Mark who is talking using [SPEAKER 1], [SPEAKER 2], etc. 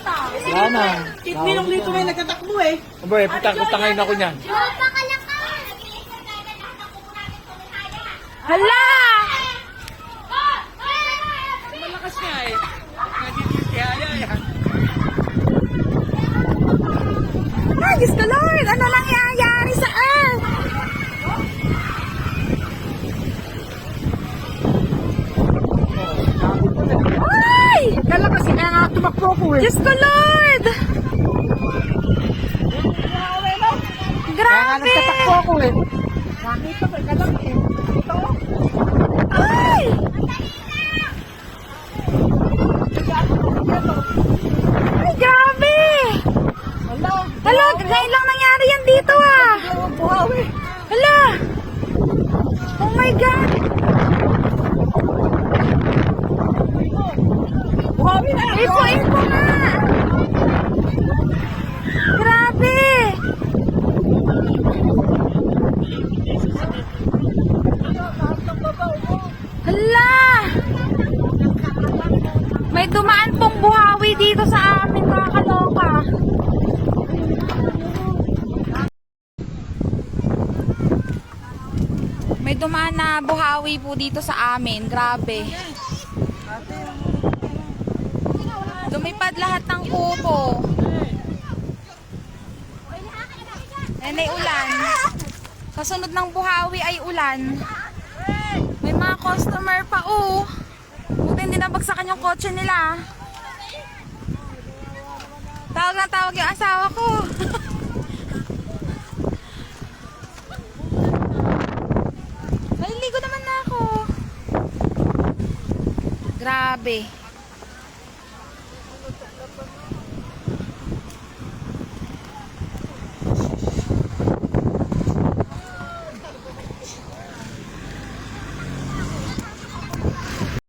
[SPEAKER 1] Wala na.
[SPEAKER 2] Minong dito may nagtatakbo eh.
[SPEAKER 1] Abay, putangayin ako niyan.
[SPEAKER 3] Hala!
[SPEAKER 1] Malakas nga eh. Nagigitihaya yan.
[SPEAKER 3] Ay, Diyos ko Lord! Ano nangyayari sa earth? Ay!
[SPEAKER 2] Kala kasi kaya nga tumakbo ko eh.
[SPEAKER 3] Diyos ko Lord!
[SPEAKER 2] Kaya nga
[SPEAKER 3] Grabe!
[SPEAKER 2] nagtatakbo ako eh. Nakita ko, kalang eh. Ito.
[SPEAKER 3] Ay! Ay, grabe!
[SPEAKER 2] Wala.
[SPEAKER 3] Hala, ngayon lang nangyari yan dito ah!
[SPEAKER 2] Buhawi.
[SPEAKER 3] Hala! Oh my God!
[SPEAKER 2] Buhawi na.
[SPEAKER 3] Info nga! Grabe! Hala! May dumaan pong buhawi dito sa amin, kakaloka. May dumaan na buhawi po dito sa amin. Grabe. Lumipad lahat ng kubo. Ayan ay ulan. Kasunod ng buhawi ay ulan. May mga customer pa oh. Buti hindi nabagsakan yung kotse nila. Tawag na tawag yung asawa ko. Maliligo naman na ako. Grabe.